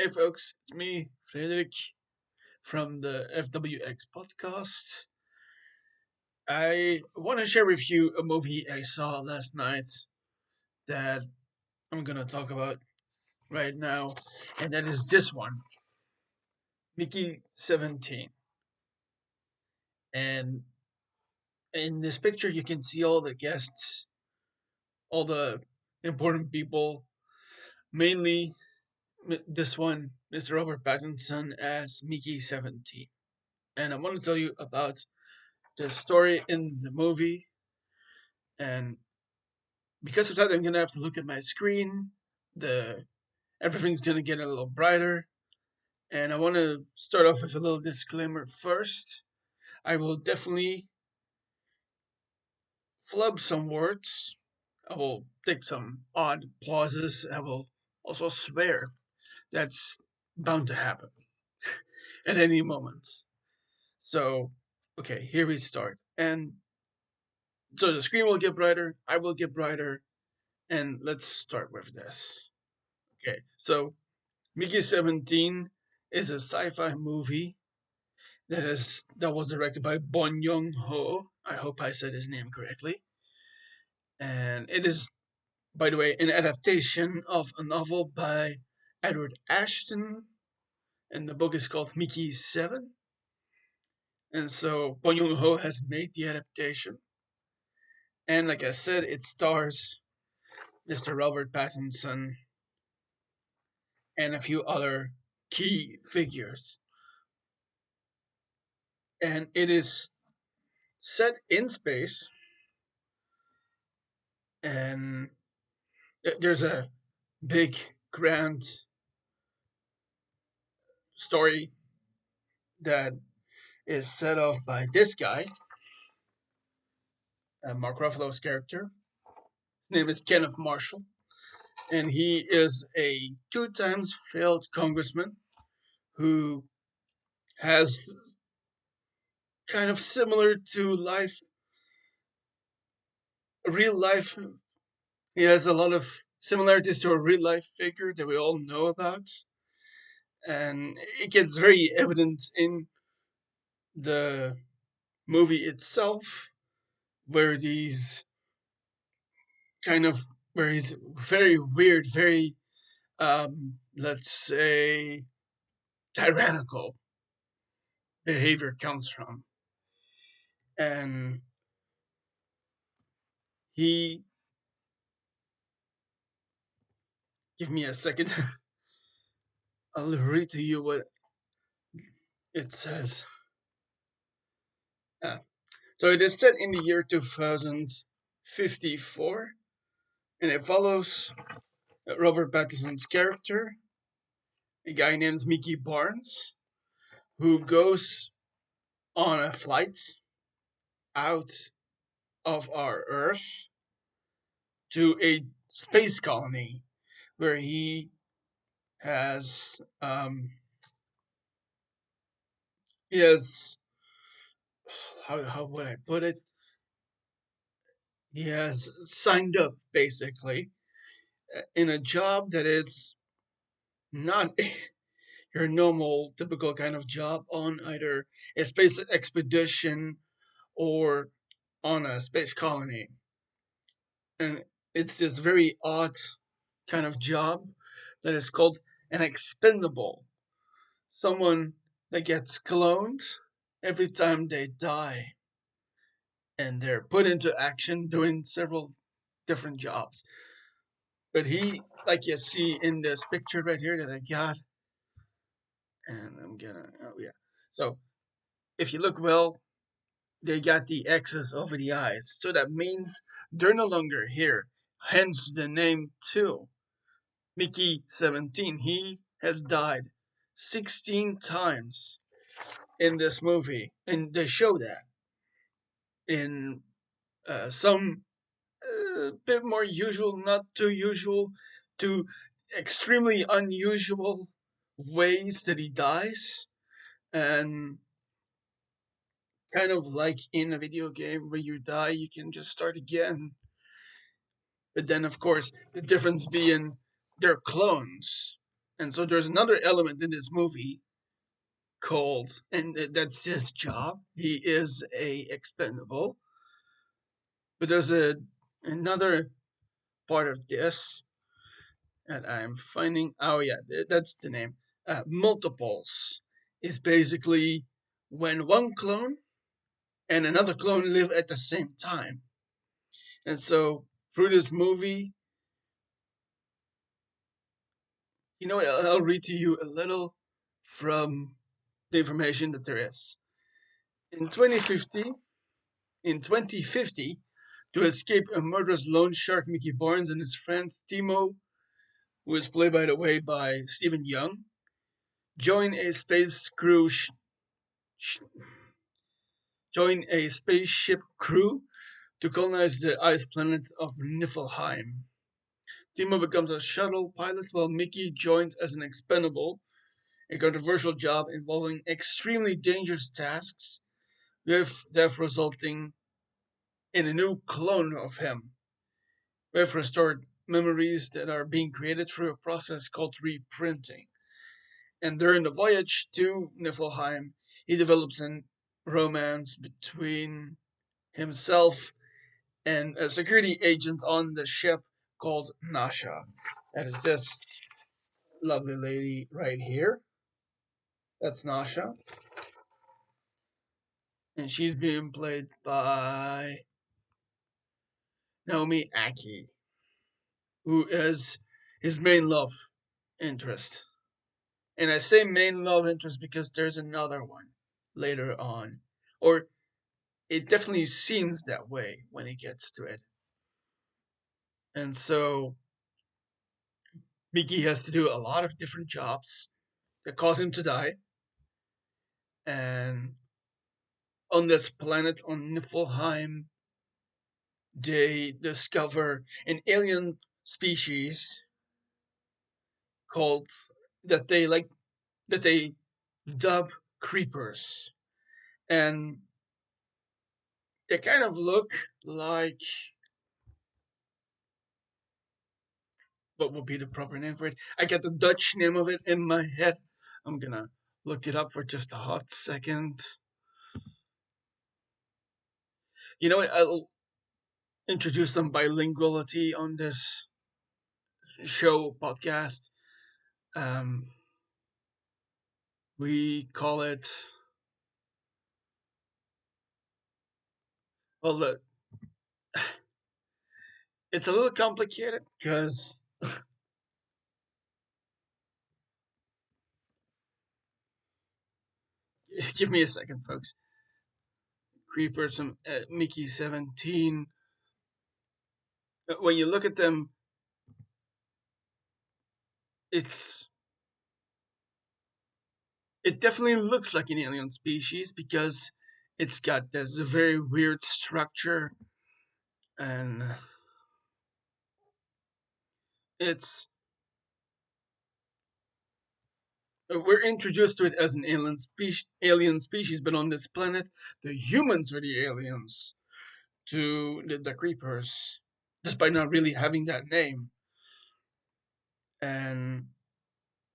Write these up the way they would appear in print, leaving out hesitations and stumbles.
Hey folks, it's me, Frederik, from the FWX podcast. I want to share with you a movie I saw last night that I'm gonna talk about right now, and that is this one, Mickey17. And in this picture, you can see all the guests, all the important people, mainly this one, Mr. Robert Pattinson as Mickey17. And I want to tell you about the story in the movie. And because of that, I'm gonna have to look at my screen. The Everything's gonna get a little brighter, and I want to start off with a little disclaimer first. I will definitely flub some words. I will take some odd pauses. I will also swear. That's bound to happen at any moment. So, okay, here we start. And so the screen will get brighter. I will get brighter, and let's start with this. Okay, so Mickey17 is a sci-fi movie that was directed by Bon Young Ho. I hope I said his name correctly. And it is, by the way, an adaptation of a novel by Edward Ashton, and the book is called Mickey 7. And so Bon Young Ho has made the adaptation. And like I said, it stars Mr. Robert Pattinson and a few other key figures. And it is set in space, and there's a big, grand story that is set off by this guy, Mark Ruffalo's character. His name is Kenneth Marshall, and he is a 2 times failed congressman who has kind of similar to life, real life. He has a lot of similarities to a real life figure that we all know about, and it gets very evident in the movie itself, where these kind of where he's very weird, very let's say tyrannical behavior comes from. And he give me a second. I'll read to you what it says. Uh, so it is set in the year 2054, and it follows Robert Pattinson's character, a guy named Mickey Barnes, who goes on a flight out of our Earth to a space colony where has um, he has how would I put it? He has signed up basically in a job that is not your normal typical kind of job on either a space expedition or on a space colony. And it's this very odd kind of job that is called an expendable. Someone that gets cloned every time they die, and they're put into action doing several different jobs. But he, like you see in this picture right here that I got, and I'm gonna, oh yeah. So if you look well, they got the X's over the eyes. So that means they're no longer here. Hence the name too. Mickey17, he has died 16 times in this movie. And they show that in some bit more usual, not too usual, to extremely unusual ways that he dies. And kind of like in a video game where you die, you can just start again. But then, of course, the difference being they're clones. And so there's another element in this movie called, and that's his job. He is a expendable. But there's another part of this that I'm finding. Oh yeah, that's the name. Multiples is basically when one clone and another clone live at the same time. And so through this movie, you know what? I'll read to you a little from the information that there is. In 2050, in 2050, to escape a murderous loan shark, Mickey Barnes and his friends Timo, who is played by the way by Stephen Yeun, join a space crew join a spaceship crew to colonize the ice planet of Niflheim. Timo becomes a shuttle pilot while Mickey joins as an expendable, a controversial job involving extremely dangerous tasks, with death resulting in a new clone of him, with restored memories that are being created through a process called reprinting. And during the voyage to Niflheim, he develops a romance between himself and a security agent on the ship called Nasha. That is this lovely lady right here. That's Nasha. And she's being played by Naomi Aki, who is his main love interest. And I say main love interest because there's another one later on. Or it definitely seems that way when it gets to it. And so Mickey has to do a lot of different jobs that cause him to die. And on this planet, on Niflheim, they discover an alien species called that they like that they dub creepers, and they kind of look like what would be the proper name for it. I get the Dutch name of it in my head. I'm gonna look it up for just a hot second. You know what? I'll introduce some bilinguality on this show podcast. Um, we call it, well, it's a little complicated because give me a second, folks. Creepers from Mickey17. When you look at them, it's it definitely looks like an alien species because it's got this very weird structure, and it's we're introduced to it as an alien species, but on this planet, the humans are the aliens to the creepers, despite not really having that name. And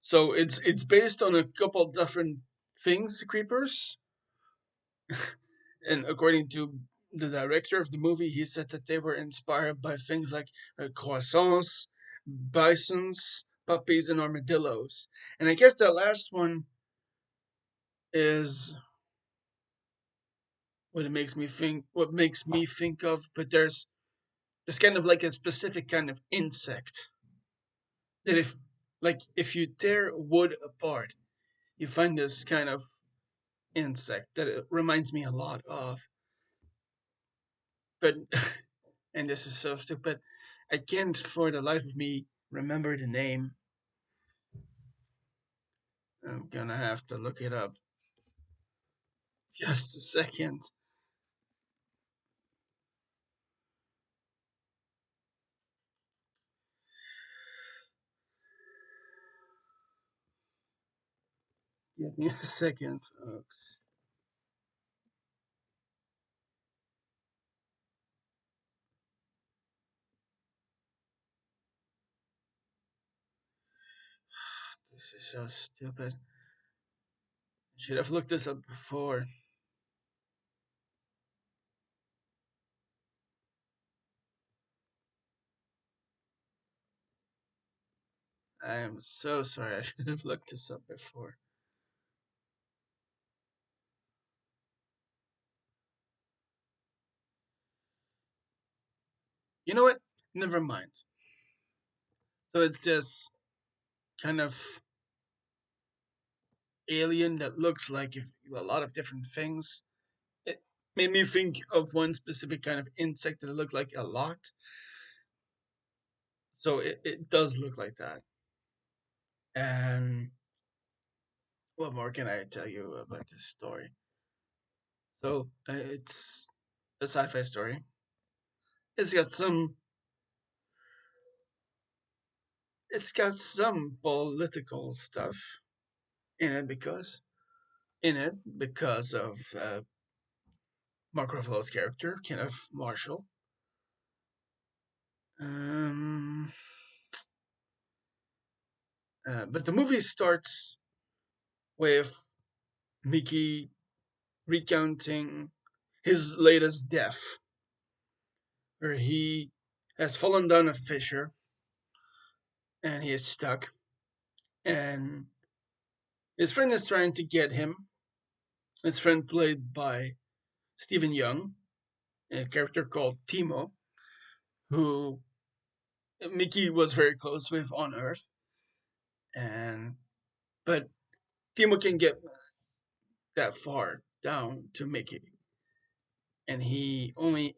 so it's based on a couple different things, creepers. And according to the director of the movie, he said that they were inspired by things like croissants, bisons, puppies, and armadillos. And I guess the last one is what makes me think of. But there's kind of like a specific kind of insect that if you tear wood apart, you find this kind of insect that it reminds me a lot of. But and this is so stupid, I can't for the life of me remember the name. I'm gonna have to look it up. Just a second. Give me a second, folks. This is so stupid. Should have looked this up before. I am so sorry. I should have looked this up before. You know what? Never mind. So it's this kind of alien that looks like a lot of different things. It made me think of one specific kind of insect that looked like a lot. So it does look like that. And what more can I tell you about this story? So it's a sci-fi story. It's got some. It's got some political stuff in it because of Mark Ruffalo's character, Kenneth Marshall. Um, but the movie starts with Mickey recounting his latest death, where he has fallen down a fissure and he is stuck, and his friend is trying to get him. His friend, played by Stephen Young, a character called Timo, who Mickey was very close with on Earth, and but Timo can get that far down to Mickey, and he only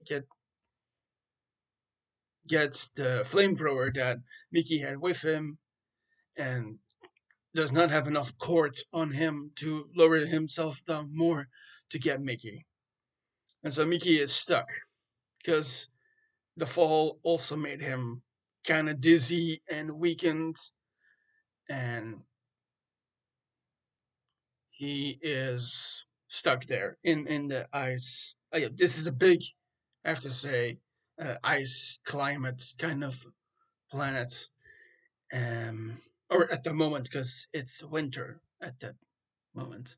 gets the flamethrower that Mickey had with him, and does not have enough cord on him to lower himself down more to get Mickey. And so Mickey is stuck because the fall also made him kind of dizzy and weakened, and he is stuck there in the ice. Yeah, this is a big, I have to say, ice climate kind of planet, um, or at the moment because it's winter at that moment,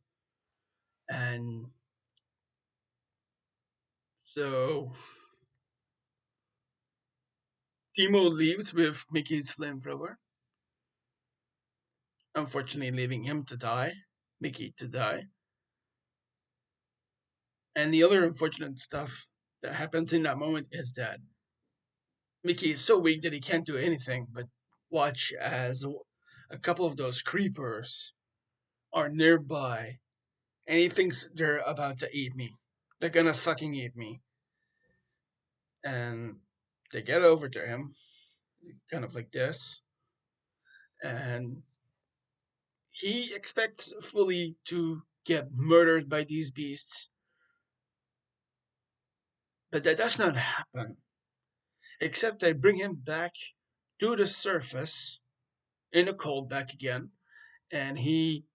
and so Timo leaves with Mickey's flamethrower, unfortunately leaving him to die, Mickey to die. And the other unfortunate stuff that happens in that moment is that Mickey is so weak that he can't do anything but watch as a couple of those creepers are nearby, and he thinks they're about to eat me. They're gonna fucking eat me. And they get over to him, kind of like this, and he expects fully to get murdered by these beasts, but that does not happen. Except they bring him back to the surface in the cold back again, and he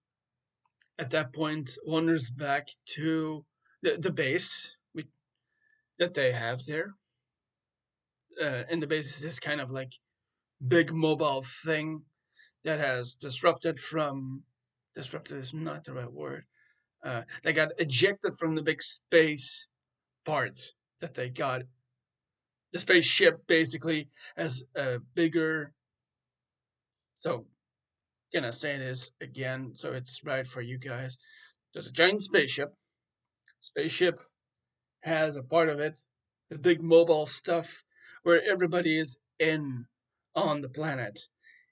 at that point wanders back to the base that they have there. And the base is this kind of like big mobile thing that has disrupted is not the right word. They got ejected from the big space parts that they got. The spaceship basically has a bigger. So, gonna say this again, so it's right for you guys. There's a giant spaceship. Spaceship has a part of it, the big mobile stuff where everybody is in on the planet.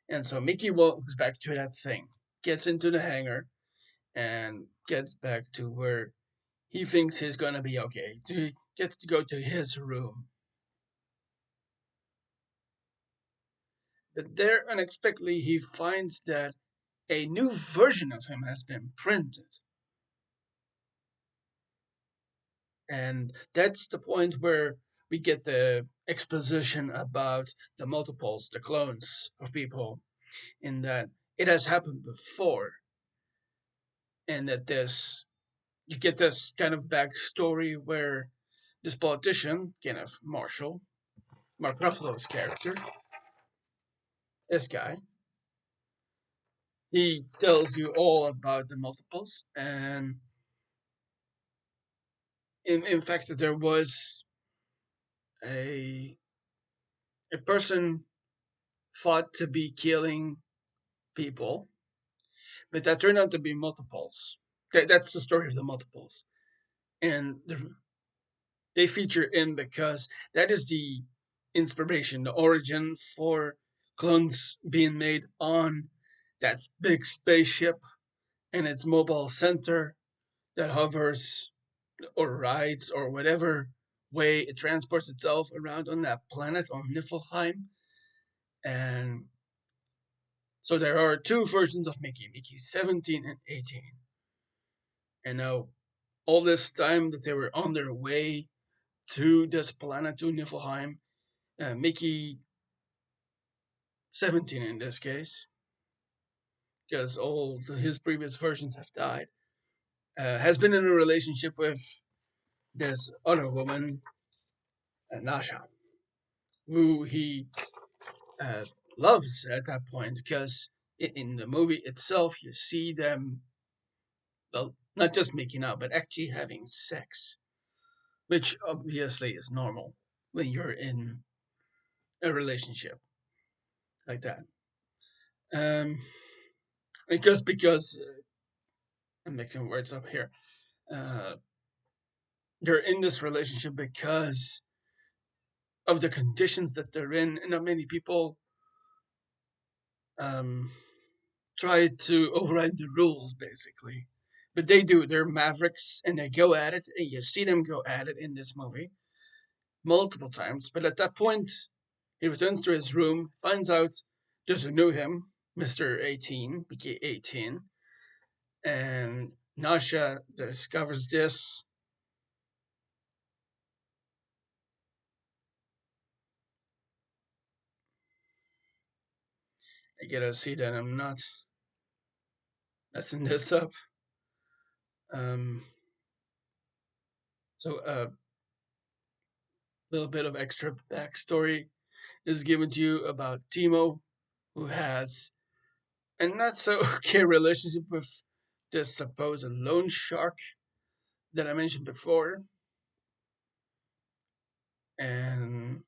And so Mickey walks back to that thing, gets into the hangar, and gets back to where he thinks he's gonna be okay. He gets to go to his room. But there, unexpectedly, he finds that a new version of him has been printed. And that's the point where we get the exposition about the multiples, the clones of people, in that it has happened before, and that this you get this kind of backstory where this politician, Kenneth Marshall, Mark Ruffalo's character, this guy, he tells you all about the multiples, and in fact, there was a a person thought to be killing people, but that turned out to be multiples. That's the story of the multiples, and they feature in because that is the inspiration, the origin for clones being made on that big spaceship and its mobile center that hovers or rides or whatever way it transports itself around on that planet on Niflheim. And so there are two versions of Mickey 17 and 18. And now, all this time that they were on their way to this planet, to Niflheim, Mickey 17 in this case, because all his previous versions have died, has been in a relationship with this other woman, Nasha, who he uh, loves at that point, because in the movie itself, you see them, well, not just making out, but actually having sex, which obviously is normal when you're in a relationship like that. Um, because I'm mixing words up here. Uh, they're in this relationship because of the conditions that they're in, and not many people um, try to override the rules, basically. But they do. They're mavericks, and they go at it. And you see them go at it in this movie multiple times. But at that point, he returns to his room, finds out there's a new him, Mr. 18, BK 18, and Nasha discovers this. I gotta see that I'm not messing this up. Um, so a little bit of extra backstory is given to you about Timo, who has a not so okay relationship with this supposed loan shark that I mentioned before. And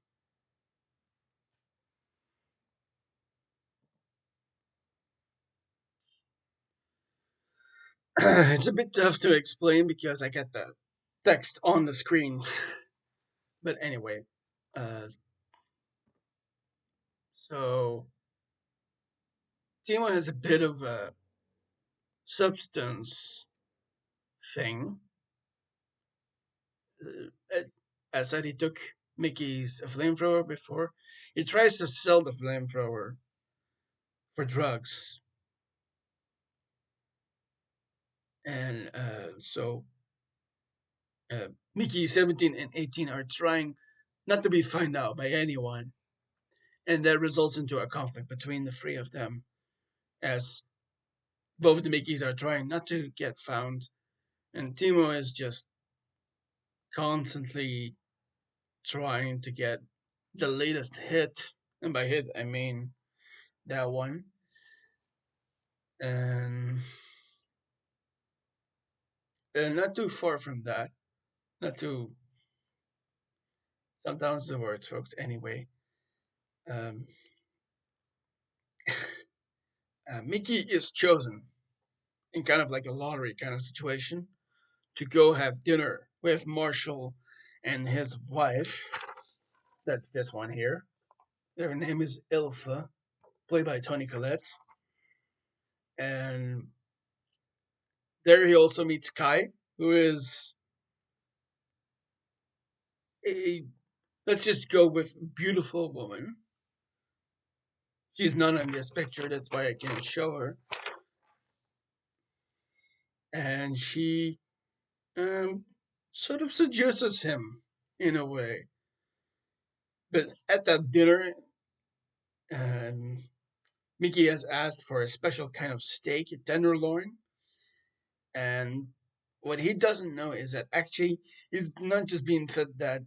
it's a bit tough to explain because I got the text on the screen. But anyway, uh, so Timo has a bit of a substance thing. As said, he took Mickey's flamethrower before. He tries to sell the flamethrower for drugs. And Mickey 17 and 18 are trying not to be found out by anyone. And that results into a conflict between the three of them, as both the Mickeys are trying not to get found. And Timo is just constantly trying to get the latest hit. And by hit, I mean that one. And, and not too far from that. Not too. Sometimes the words, folks. Anyway, um, Mickey is chosen in kind of like a lottery kind of situation to go have dinner with Marshall and his wife. That's this one here. Their name is Ilfa, played by Toni Collette. And there he also meets Kai, who is a, let's just go with beautiful woman. She's not in this picture, that's why I can't show her. And she um, sort of seduces him in a way. But at that dinner, um, Mickey has asked for a special kind of steak, a tenderloin. And what he doesn't know is that actually he's not just being fed that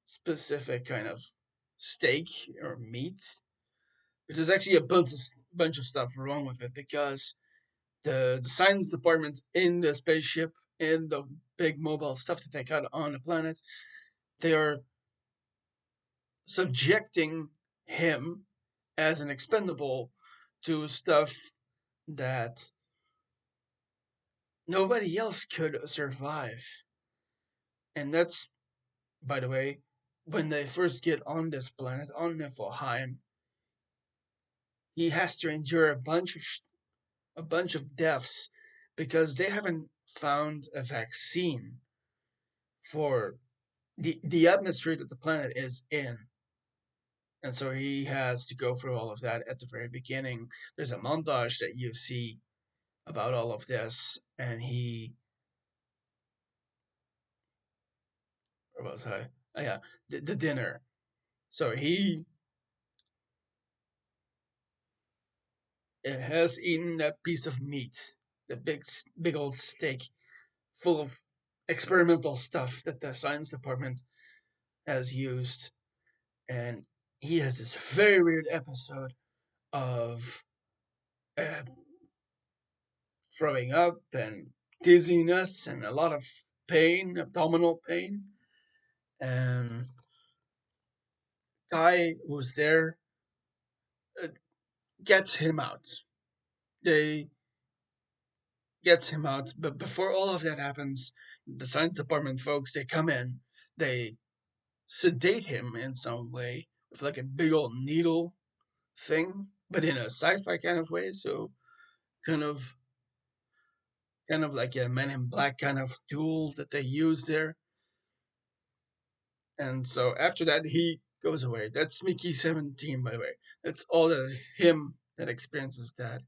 specific kind of steak or meat, but there's actually a bunch of stuff wrong with it because the science department in the spaceship, in the big mobile stuff that they got on the planet, they are subjecting him as an expendable to stuff that nobody else could survive. And that's, by the way, when they first get on this planet, on Niflheim, he has to endure a bunch of deaths because they haven't found a vaccine for the atmosphere that the planet is in. And so he has to go through all of that at the very beginning. There's a montage that you see about all of this, and where was I? Oh, yeah, the dinner. So he has eaten that piece of meat, the big old steak full of experimental stuff that the science department has used, and he has this very weird episode of uh, throwing up and dizziness and a lot of pain, abdominal pain. And guy who's there uh, gets him out. They gets him out, but before all of that happens, the science department folks they come in, they sedate him in some way with like a big old needle thing, but in a sci-fi kind of way. So kind of kind of like a Men in Black kind of tool that they use there. And so after that, he goes away. That's Mickey17, by the way. That's all him that experiences that.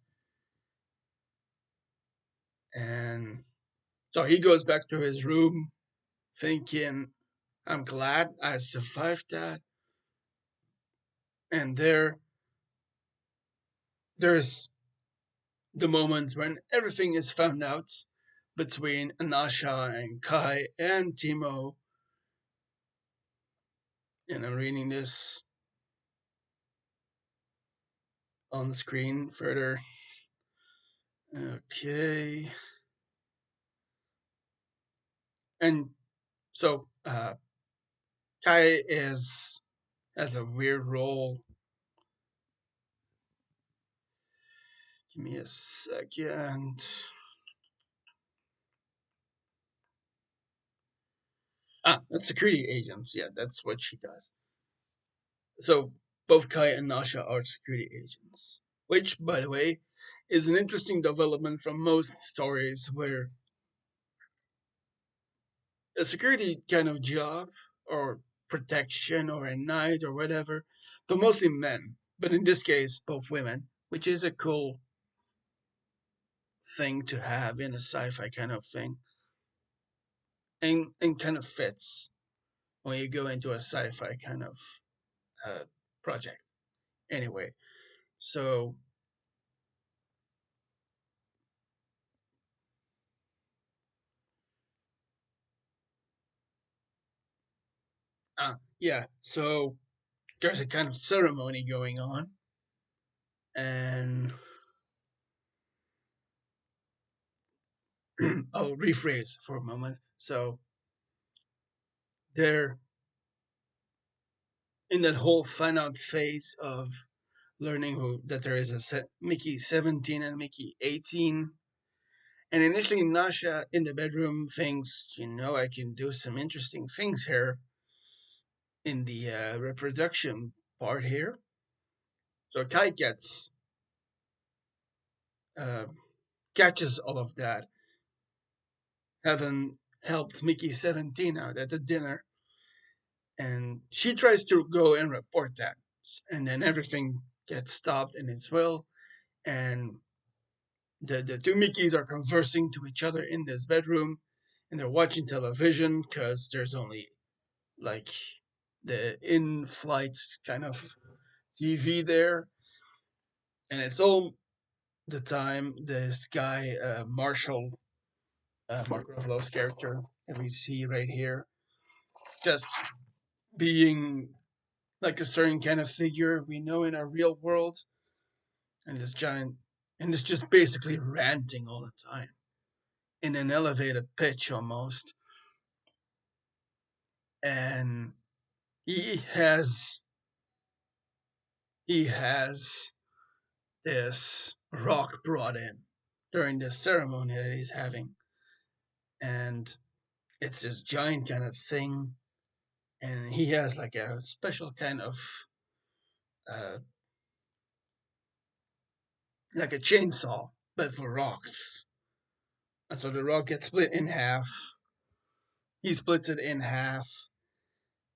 And so he goes back to his room thinking, I'm glad I survived that. And there's the moments when everything is found out between Anasha and Kai and Timo. And I'm reading this on the screen further. Okay. And so Kai has a weird role. Give me a second. A security agent. Yeah, that's what she does. So both Kai and Nasha are security agents, which, by the way, is an interesting development from most stories where a security kind of job or protection or a night or whatever, though mostly men, but in this case, both women, which is a cool thing to have in a sci-fi kind of thing, and kind of fits when you go into a sci-fi kind of uh, project. Anyway, so yeah, so there's a kind of ceremony going on, and I'll rephrase for a moment. So they're in that whole find out phase of learning that there is a Mickey17 and Mickey18. And initially, Nasha in the bedroom thinks, I can do some interesting things here in the reproduction part here. So Kai uh, catches all of that, having helped Mickey17 out at the dinner. And she tries to go and report that. And then everything gets stopped in its will. And the two Mickeys are conversing to each other in this bedroom. And they're watching television because there's only like the in flight kind of TV there. And it's all the time this guy, Marshall, Mark Ruffalo's character that we see right here, just being like a certain kind of figure we know in our real world, and this giant and is just basically ranting all the time in an elevated pitch almost. And he has he has this rock brought in during this ceremony that he's having, and it's this giant kind of thing, and he has like a special kind of uh, like a chainsaw, but for rocks. And so the rock gets split in half. He splits it in half,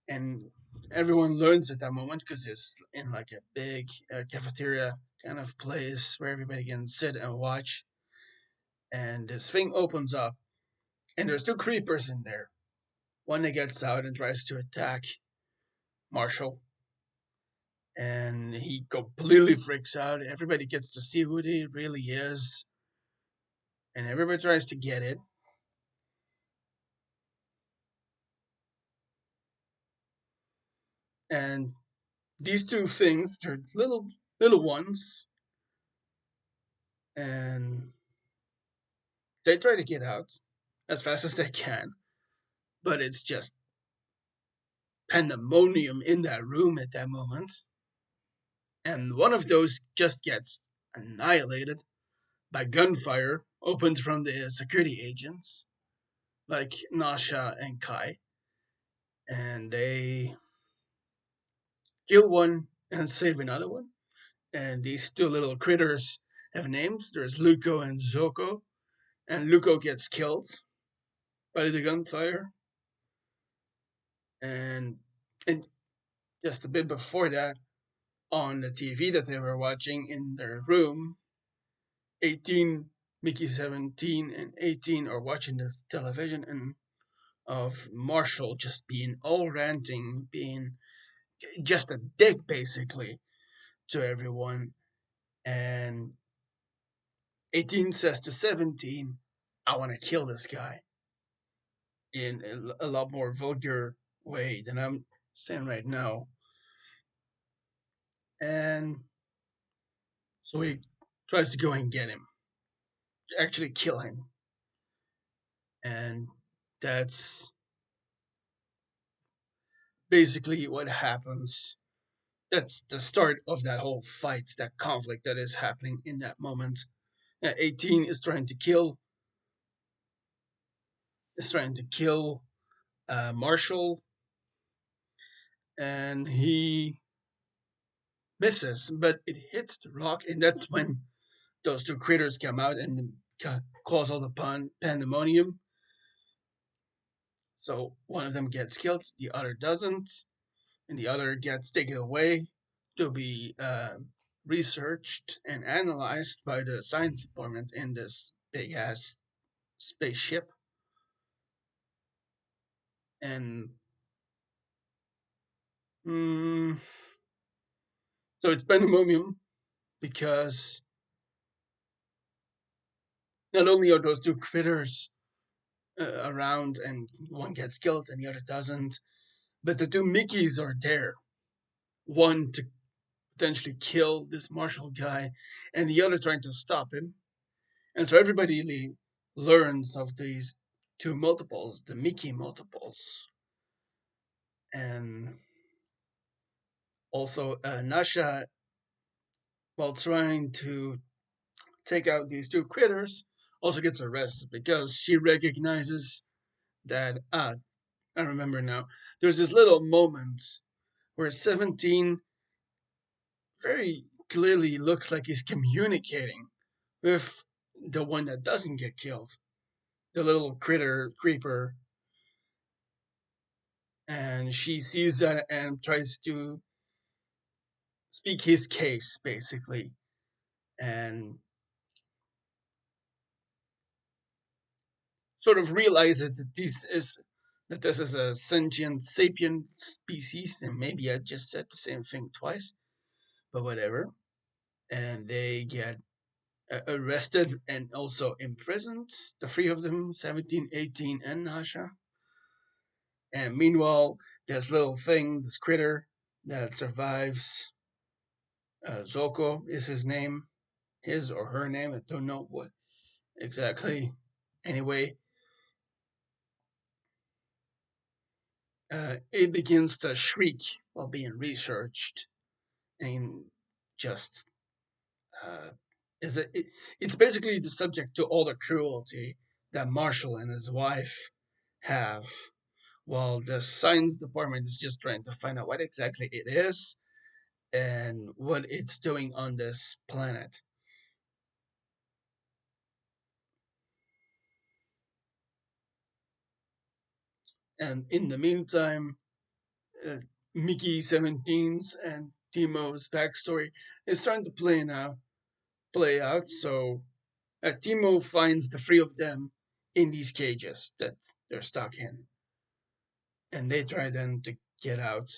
and everyone learns at that moment because it's in like a big cafeteria kind of place where everybody can sit and watch. And this thing opens up, and there's two creepers in there. One that gets out and tries to attack Marshall, and he completely freaks out. Everybody gets to see who he really is, and everybody tries to get it. And these two things, they're little ones, and they try to get out as fast as they can, but it's just pandemonium in that room at that moment. And one of those just gets annihilated by gunfire opened from the security agents, like Nasha and Kai. And they kill one and save another one. And these two little critters have names. There's Luko and Zoko. And Luko gets killed by the gunfire. And and just a bit before that, on the TV that they were watching in their room, 18, Mickey17, and 18 are watching this television, and of Marshall just being all ranting, being just a dick basically to everyone. And 18 says to 17, I want to kill this guy in a lot more vulgar way than I'm saying right now. And so he tries to go and get him, actually kill him. And that's basically what happens. That's the start of that whole fight, that conflict that is happening in that moment. 18 is trying to kill Marshall, and he misses, but it hits the rock, and that's when those two critters come out and cause all the pandemonium. So one of them gets killed, the other doesn't, and the other gets taken away to be researched and analyzed by the science department in this big ass spaceship. And mm, so it's pandemonium because not only are those two critters around and one gets killed and the other doesn't, but the two Mickeys are there. One to potentially kill this Marshall guy, and the other trying to stop him. And so everybody learns of these two multiples, the Mickey multiples. And also, Nasha, while trying to take out these two critters, also gets arrested because she recognizes that, I remember now, there's this little moment where 17 very clearly looks like he's communicating with the one that doesn't get killed, the little creeper, and she sees that and tries to speak his case basically, and sort of realizes that this is a sentient sapient species, and maybe I just said the same thing twice, but whatever. And they get arrested and also imprisoned, the three of them, 17, 18, and Nasha. And meanwhile, this little thing, this critter that survives, Zoko is his name, his or her name. I don't know what exactly. Anyway, it begins to shriek while being researched, and just uh, is it's basically the subject to all the cruelty that Marshall and his wife have, while the science department is just trying to find out what exactly it is and what it's doing on this planet. And in the meantime, uh, Mickey 17's and Timo's backstory is starting to play out. So Timo finds the three of them in these cages that they're stuck in, and they try then to get out.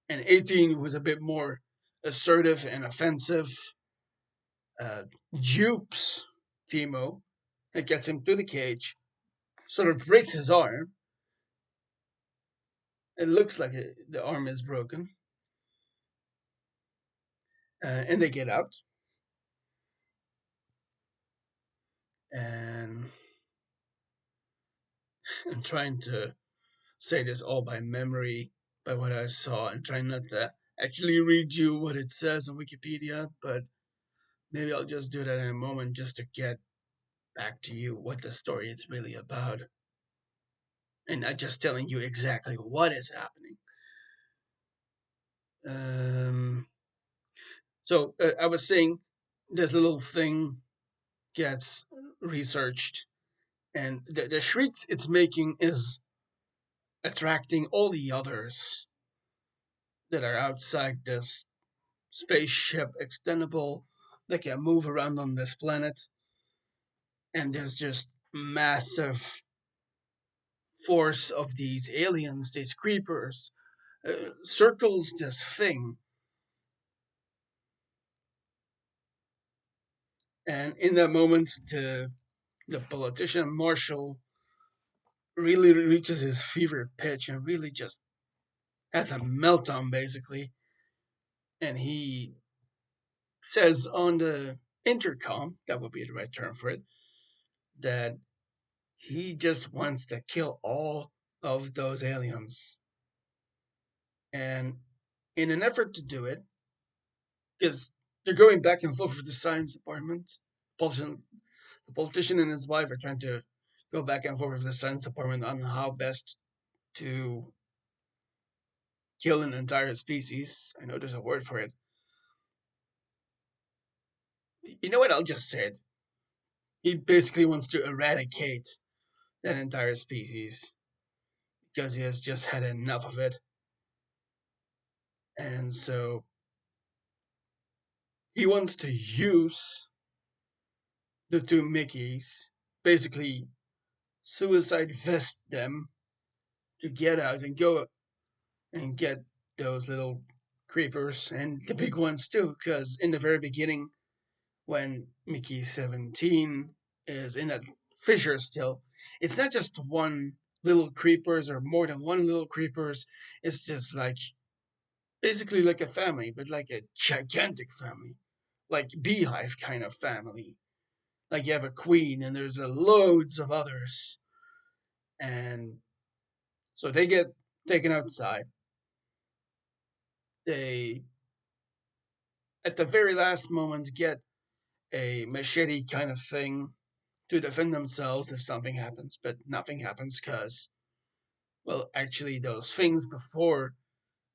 And 18, who is a bit more assertive and offensive, uh, dupes Timo and gets him to the cage, sort of breaks his arm. It looks like the arm is broken, and they get out. And I'm trying to say this all by memory, by what I saw, and trying not to actually read you what it says on Wikipedia, but maybe I'll just do that in a moment just to get back to you what the story is really about. And not just telling you exactly what is happening. Um, so I was saying this little thing gets researched, and the shrieks it's making is attracting all the others that are outside this spaceship Expendable that can move around on this planet. And there's just massive force of these aliens, these creepers, circles this thing. And in that moment, the politician Marshall really reaches his fever pitch and really just has a meltdown, basically. And he says on the intercom, that would be the right term for it, that he just wants to kill all of those aliens. And in an effort to do it, because they're going back and forth with the science department, the politician and his wife are trying to go back and forth with the science department on how best to kill an entire species. I know there's a word for it. You know what? I'll just say it. He basically wants to eradicate that entire species because he has just had enough of it. And so he wants to use the two Mickeys, basically suicide vest them to get out and go and get those little creepers and the big ones too. Because in the very beginning, when Mickey 17 is in that fissure still, it's not just one little creepers or more than one little creepers. It's just like basically like a family, but like a gigantic family, like beehive kind of family. Like you have a queen and there's loads of others, and so they get taken outside. They, at the very last moment, get a machete kind of thing to defend themselves if something happens, but nothing happens because, well, actually, those things before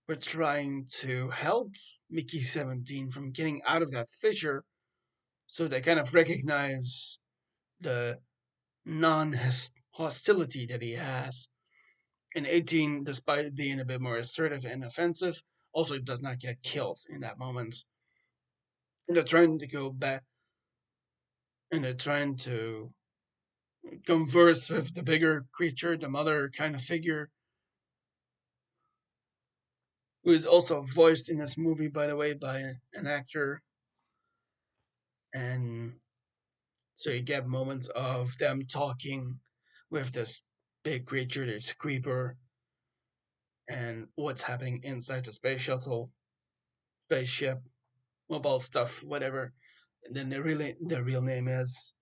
were trying to help Mickey 17 from getting out of that fissure, so they kind of recognize the non hostility that he has. And 18, despite being a bit more assertive and offensive, also does not get killed in that moment. And they're trying to go back, and they're trying to converse with the bigger creature, the mother kind of figure, who is also voiced in this movie, by the way, by an actor. And so you get moments of them talking with this big creature, this creeper, and what's happening inside the space shuttle, spaceship, mobile stuff, whatever. And then the real name is.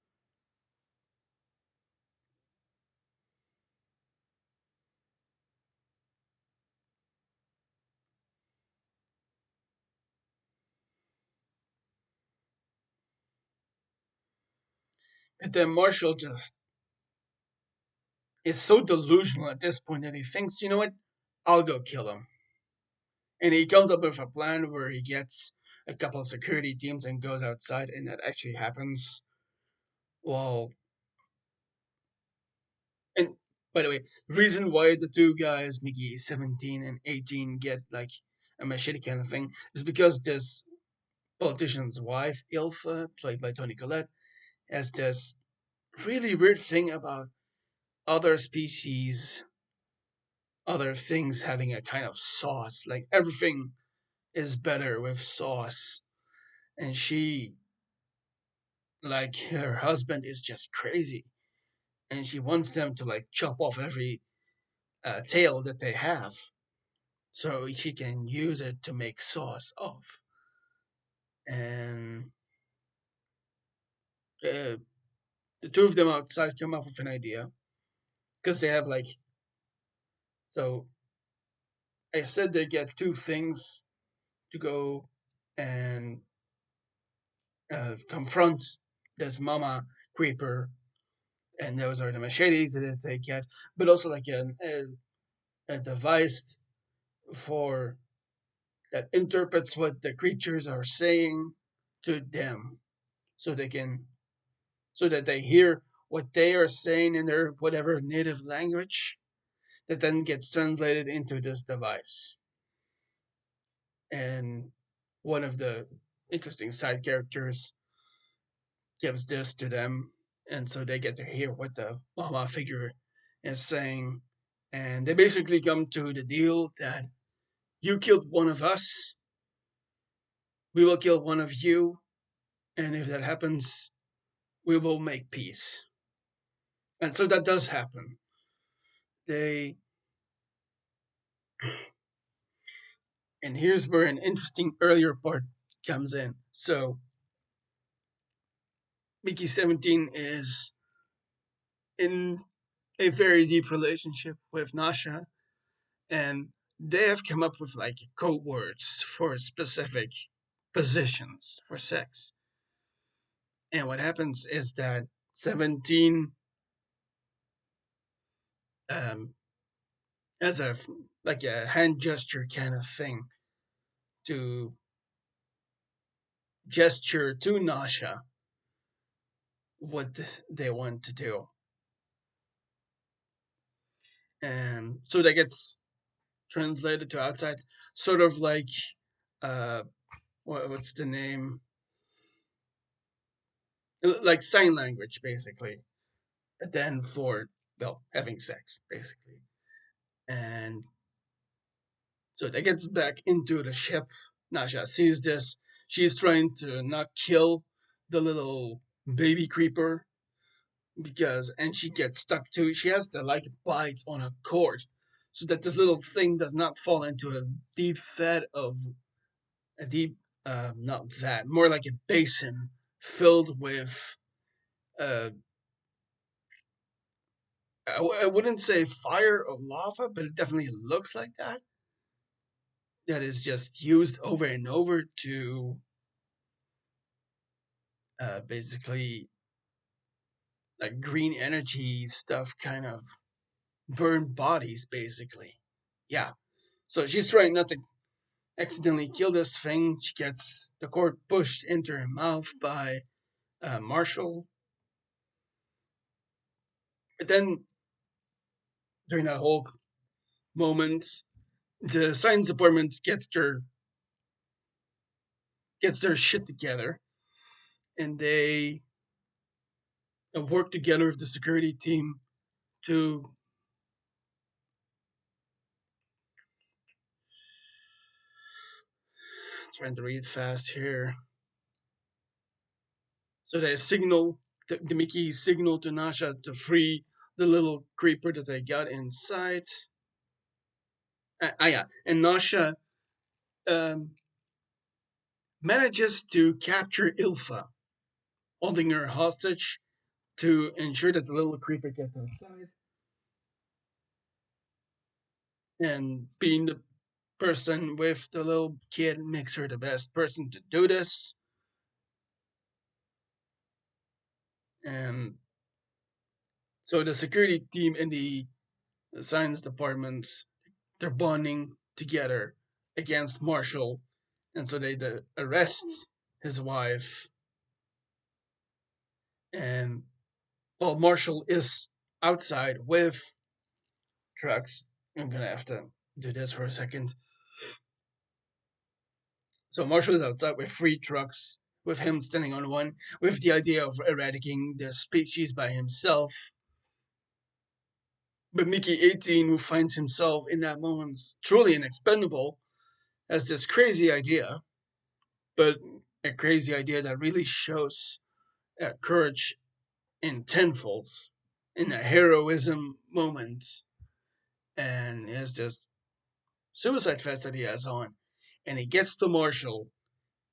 And then Marshall just is so delusional at this point that he thinks, you know what, I'll go kill him. And he comes up with a plan where he gets a couple of security teams and goes outside, and that actually happens. Well, and by the way, the reason why the two guys, Mickey 17 and 18, get like a machete kind of thing is because this politician's wife, Ilfa, played by Toni Collette, has this really weird thing about other species, other things having a kind of sauce. Like everything is better with sauce. And she, like her husband, is just crazy. And she wants them to like chop off every tail that they have so she can use it to make sauce of. And uh, the two of them outside come up with an idea because they have like, so I said they get two things to go and confront this mama creeper, and those are the machetes that they get, but also like a device for that interprets what the creatures are saying to them, so they can so that they hear what they are saying in their whatever native language that then gets translated into this device. And one of the interesting side characters gives this to them, and so they get to hear what the mama figure is saying. And they basically come to the deal that you killed one of us, we will kill one of you, and if that happens, we will make peace. And so that does happen. They And here's where an interesting earlier part comes in. So Mickey 17 is in a very deep relationship with Nasha, and they have come up with like code words for specific positions for sex. And what happens is that 17 um, has a like a hand gesture kind of thing to gesture to Nasha what they want to do. And so that gets translated to outside, sort of like uh, what's the name? Like sign language, basically. But then for well, having sex, basically. And so that gets back into the ship. Nasha sees this. She's trying to not kill the little baby creeper because, and she gets stuck too. She has to like bite on a cord so that this little thing does not fall into a deep vat of a deep, not vat, more like a basin filled with, uh, I wouldn't say fire or lava, but it definitely looks like that. That is just used over and over to basically like green energy stuff, kind of burn bodies, basically. Yeah. So she's trying not to accidentally kill this thing. She gets the cord pushed into her mouth by Marshall. But then during that whole moment, the science department gets their shit together, and they work together with the security team to trying to read fast here. So they signal the Mickey signal to Nasha to free the little creeper that they got inside. Yeah, and Nasha um, manages to capture Ilfa. holding her hostage to ensure that the little creeper gets outside, and being the person with the little kid makes her the best person to do this. And so the security team and the science department, they're bonding together against Marshall, and so they arrest his wife. And while Marshall is outside with trucks, I'm gonna have to do this for a second. So Marshall is outside with three trucks, with him standing on one, with the idea of eradicating the species by himself. But Mickey 18, who finds himself in that moment truly an expendable, has this crazy idea, but a crazy idea that really shows courage in tenfolds, in a heroism moment. And he has this suicide vest that he has on. And he gets to Marshall,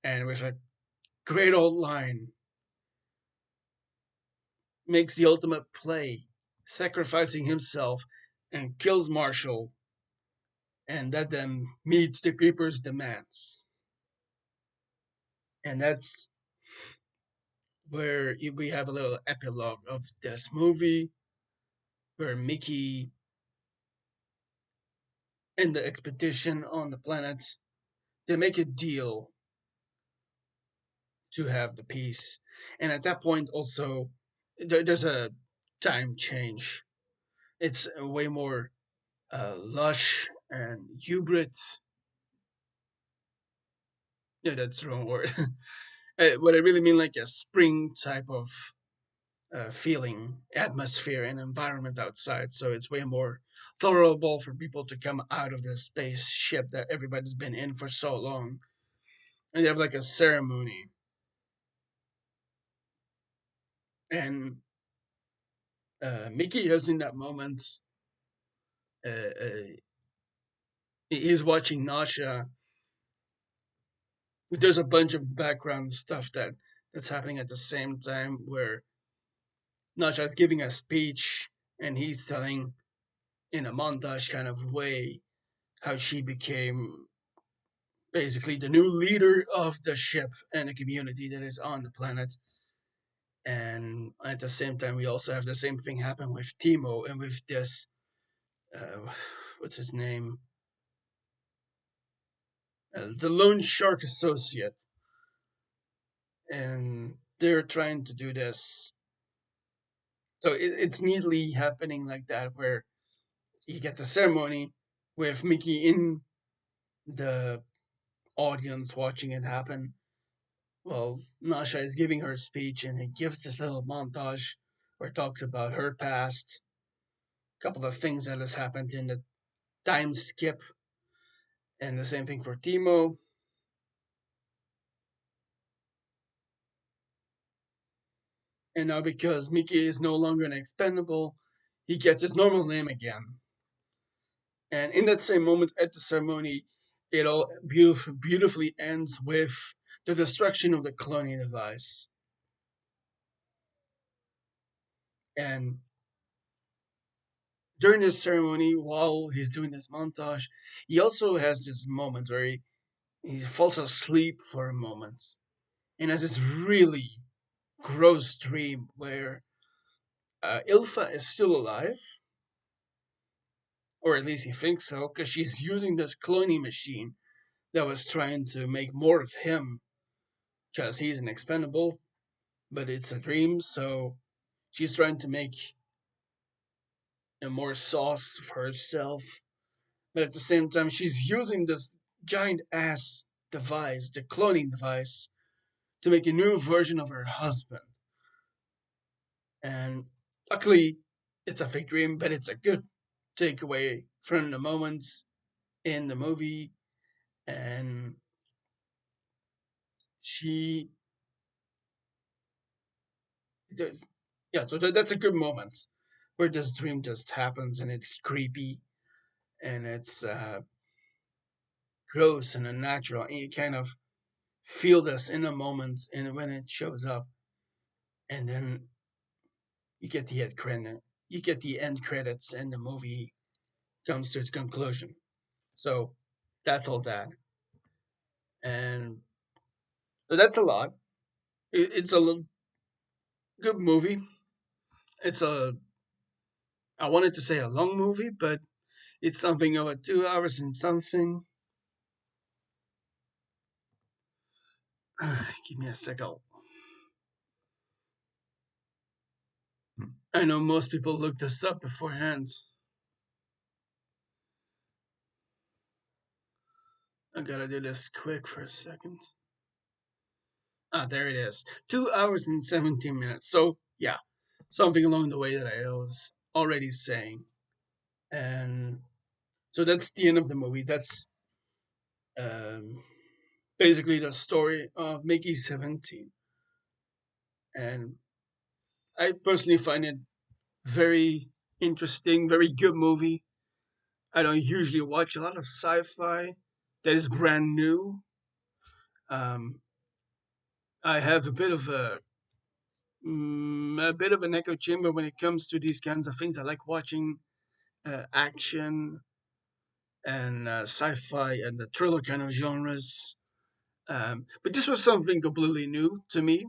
and with a great old line, makes the ultimate play, sacrificing himself and kills Marshall, and that then meets the Creeper's demands. And that's where we have a little epilogue of this movie, where Mickey and the expedition on the planet, they make a deal to have the peace. And at that point, also, there's a time change. It's way more lush and hubris. Yeah, that's the wrong word. What I really mean, like a spring type of feeling, atmosphere, and environment outside. So it's way more tolerable for people to come out of the spaceship that everybody's been in for so long. And you have like a ceremony. And Mickey is in that moment. Uh, he's watching Nasha. There's a bunch of background stuff that's happening at the same time where Nasha is giving a speech and he's telling in a montage kind of way how she became basically the new leader of the ship and the community that is on the planet. And at the same time, we also have the same thing happen with Timo and with this, uh, what's his name? The Loan Shark Associate. And they're trying to do this. So it's neatly happening like that, where you get the ceremony with Mickey in the audience watching it happen. Well, Nasha is giving her speech, and it gives this little montage where it talks about her past, a couple of things that has happened in the time skip, and the same thing for Timo. And now because Mickey is no longer an expendable, he gets his normal name again. And in that same moment at the ceremony, it all beautifully ends with the destruction of the cloning device. And during this ceremony, while he's doing this montage, he also has this moment where he falls asleep for a moment and has this really gross dream where Ilfa is still alive, or at least he thinks so, because she's using this cloning machine that was trying to make more of him because he's an expendable, but it's a dream, so she's trying to make a more sauce for herself. But at the same time, she's using this giant ass device, the cloning device, to make a new version of her husband. And luckily, it's a fake dream, but it's a good takeaway from the moments in the movie. And she does, yeah, so that's a good moment where this dream just happens and it's creepy and it's gross and unnatural. And you kind of feel this in a moment and when it shows up. and then you get the end credit. You get the end credits, and the movie comes to its conclusion. So that's all that, and that's a lot. It's a good movie. It's a I wanted to say a long movie, but it's something over 2 hours and something. Give me a second. I know most people look this up beforehand. I gotta do this quick for a second. Ah, there it is. 2 hours and 17 minutes. So, yeah, something along the way that I was already saying. And so that's the end of the movie. That's um, basically the story of Mickey17. And I personally find it very interesting, very good movie. I don't usually watch a lot of sci-fi that is brand new. Um, I have a bit of an echo chamber when it comes to these kinds of things. I like watching action and sci-fi and the thriller kind of genres. But this was something completely new to me.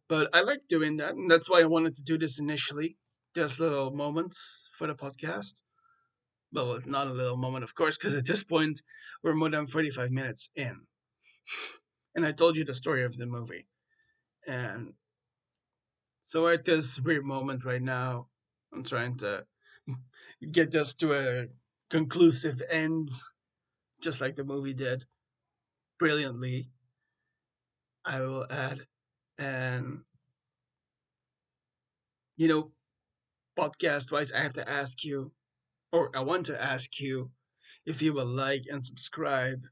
But I like doing that, and that's why I wanted to do this initially. Just little moments for the podcast. Well, it's not a little moment, of course, because at this point we're more than 45 minutes in, and I told you the story of the movie. And so at this weird moment right now, I'm trying to get this to a conclusive end, just like the movie did brilliantly. I will add, and you know, podcast wise, I have to ask you, or I want to ask you, if you will like and subscribe,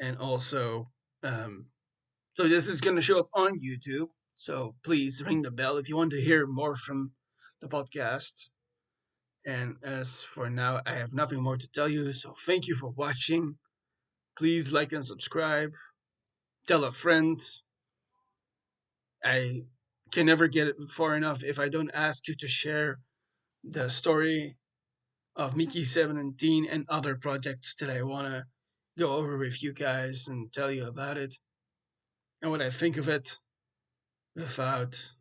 and also, um, so this is going to show up on YouTube. So please ring the bell if you want to hear more from the podcast. And as for now, I have nothing more to tell you. So thank you for watching. Please like and subscribe. Tell a friend. I can never get it far enough if I don't ask you to share the story of Mickey17 and other projects that I want to go over with you guys and tell you about it and what I think of it without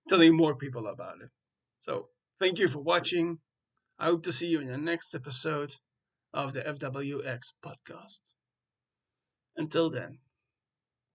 telling more people about it. So, thank you for watching. I hope to see you in the next episode of the FWX podcast. Until then.